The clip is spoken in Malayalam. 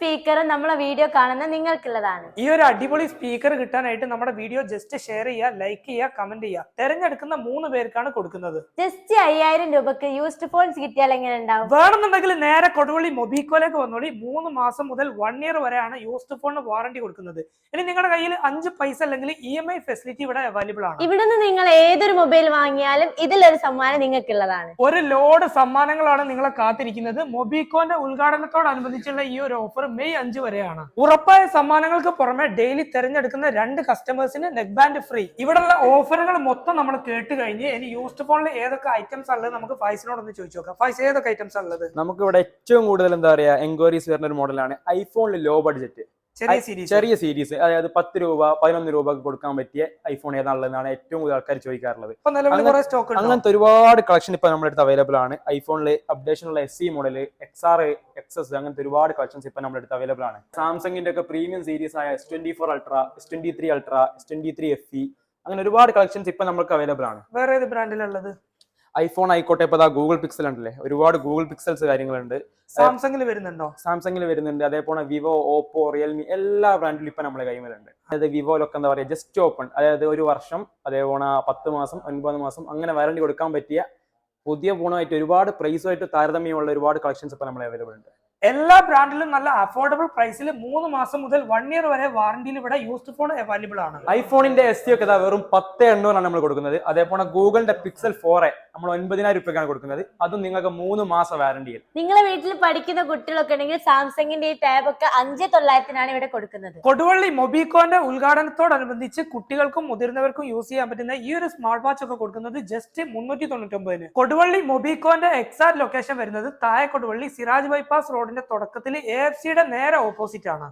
സ്പീക്കർ നമ്മളെ വീഡിയോ കാണുന്ന നിങ്ങൾക്കുള്ളതാണ്. ഈ ഒരു അടിപൊളി സ്പീക്കർ കിട്ടാനായിട്ട് നമ്മുടെ വീഡിയോ ജസ്റ്റ് ഷെയർ ചെയ്യുക, ലൈക്ക് ചെയ്യുക, കമന്റ് ചെയ്യുക. തെരഞ്ഞെടുക്കുന്ന 3 പേർക്കാണ് കൊടുക്കുന്നത്. ജസ്റ്റ് 5000 രൂപക്ക് യൂസ്ഡ് ഫോൺസ് കിട്ടിയാൽ എങ്ങനെ ഉണ്ടാവും? വേണമെന്നുണ്ടെങ്കിൽ നേരെ കൊടുവള്ളി മൊബിക്കോയിലേക്ക് വന്നോളി. 3 മാസം മുതൽ 1 ഇയർ വരെയാണ് യൂസ്ഡ് ഫോണിന് വാറണ്ടി കൊടുക്കുന്നത്. ഇനി നിങ്ങളുടെ കയ്യിൽ 5 പൈസ അല്ലെങ്കിൽ EMI ഫെസിലിറ്റി ഇവിടെ അവൈലബിൾ ആണ്. ഇവിടുന്ന് നിങ്ങൾ ഏതൊരു മൊബൈൽ വാങ്ങിയാലും ഇതിലൊരു സമ്മാനം നിങ്ങൾക്കുള്ളതാണ്. ഒരു ലോഡ് സമ്മാനങ്ങളാണ് നിങ്ങളെ കാത്തിരിക്കുന്നത്. മൊബിക്കോന്റെ ഉദ്ഘാടനത്തോടനുബന്ധിച്ചുള്ള ഈ ഒരു ഓഫർ മെയ് 5 വരെയാണ്. ഉറപ്പായ സമ്മാനങ്ങൾക്ക് പുറമെ ഡെയിലി തെരഞ്ഞെടുക്കുന്ന 2 കസ്റ്റമേഴ്സിന് നെക്ക് ബാൻഡ് ഫ്രീ. ഇവിടെയുള്ള ഓഫറുകൾ മൊത്തം നമ്മൾ കേട്ട് കഴിഞ്ഞ് ഇനി യൂസ്ഡ് ഫോണിൽ ഏതൊക്കെ ഐറ്റംസ് ഉള്ളത് നമുക്ക് ഫൈസിനോടൊന്ന് ചോദിച്ചു നോക്കാം. ഫൈസ്, ഏതൊക്കെ ഐറ്റംസ് ഉള്ളത്? നമുക്ക് ഇവിടെ ഏറ്റവും കൂടുതൽ എന്താ പറയാ എൻക്വയറീസ് വരുന്ന ഒരു മോഡലാണ് ഐഫോണിൽ ലോ ബഡ്ജറ്റ് ചെറിയ സീരീസ്, അതായത് 10 രൂപ 11 രൂപ കൊടുക്കാൻ പറ്റിയ ഐഫോൺ ഏതാണുള്ളതാണ് ഏറ്റവും കൂടുതൽ ആൾക്കാർ ചോദിക്കാറുള്ളത്. അങ്ങനത്തെ ഒരുപാട് കളക്ഷൻ ഇപ്പൊ നമ്മുടെ അടുത്ത് അവൈലബിൾ ആണ്. ഐഫോണിൽ അപ്ഡേഷനുള്ള SE മോഡൽ, XR, XS അങ്ങനത്തെ ഒരുപാട് കളക്ഷൻസ് ഇപ്പൊ നമ്മുടെ അടുത്ത് അവൈലബിൾ ആണ്. സാംസങ്ങിന്റെ ഒക്കെ പ്രീമിയം സീരീസ് ആയ S24 Ultra, S23 Ultra, S23 FE അങ്ങനെ ഒരുപാട് കളക്ഷൻസ് ഇപ്പൊ നമുക്ക് അവൈലബിൾ ആണ്. വേറെ ഏത് ബ്രാൻഡിലുള്ളത്? ഐഫോൺ ആയിക്കോട്ടെ, ഇപ്പൊ ഗൂഗിൾ പിക്സൽ ഉണ്ടല്ലേ, ഒരുപാട് ഗൂഗിൾ പിക്സൽസ് കാര്യങ്ങളുണ്ട്. സാംസങ്ങിൽ വരുന്നുണ്ടോ? സാംസങ്ങിൽ വരുന്നുണ്ട്. അതേപോലെ വിവോ, ഓപ്പോ, റിയൽമി എല്ലാ ബ്രാൻഡിലും ഇപ്പൊ നമ്മളെ കൈമേലുണ്ട്. അതായത് വിവോയിലൊക്കെ എന്താ പറയാ ജസ്റ്റ് ഓപ്പൺ, അതായത് 1 വർഷം, അതേപോലെ 10 മാസം, 9 മാസം അങ്ങനെ വാറണ്ടി കൊടുക്കാൻ പറ്റിയ പുതിയ ഫോണായിട്ട് ഒരുപാട് പ്രൈസുമായിട്ട് താരതമ്യമുള്ള ഒരുപാട് കളക്ഷൻസ് ഇപ്പൊ നമ്മളെ അവൈലബിൾ ഉണ്ട്. എല്ലാ ബ്രാൻഡിലും നല്ല അഫോർഡബിൾ പ്രൈസിൽ 3 മാസം മുതൽ 1 ഇയർ വരെ വാറണ്ടിയിൽ ഇവിടെ യൂസ്ഡ് ഫോൺ അവൈലബിൾ ആണ്. ഐഫോണിന്റെ SE ഒക്കെ വെറും 10,800 നമ്മൾ കൊടുക്കുന്നത്. അതേപോലെ ഗൂഗിളിന്റെ Pixel 4a നമ്മൾ 9,000 രൂപയ്ക്കാണ് കൊടുക്കുന്നത്. അതും നിങ്ങൾക്ക് 3 മാസം വാറണ്ടിയിൽ. നിങ്ങളെ വീട്ടിൽ പഠിക്കുന്ന കുട്ടികളൊക്കെ ഉണ്ടെങ്കിൽ സാംസങ്ങിന്റെ ഈ ടാബ് ഒക്കെ 5,900 ഇവിടെ കൊടുക്കുന്നത്. കൊടുവള്ളി മൊബിക്കോന്റെ ഉദ്ഘാടനത്തോടനുബന്ധിച്ച് കുട്ടികൾക്കും മുതിർന്നവർക്കും യൂസ് ചെയ്യാൻ പറ്റുന്ന ഈ ഒരു സ്മാർട്ട് വാച്ച് ഒക്കെ കൊടുക്കുന്നത് ജസ്റ്റ് 399. കൊടുവള്ളി മൊബിക്കോന്റെ എക്സാക്ട് ലൊക്കേഷൻ വരുന്നത് താഴെ കൊടുവള്ളി സിറാജ് ബൈപ്പാസ് റോഡിന്റെ തുടക്കത്തിൽ AFCയുടെ നേരെ ഓപ്പോസിറ്റ് ആണ്.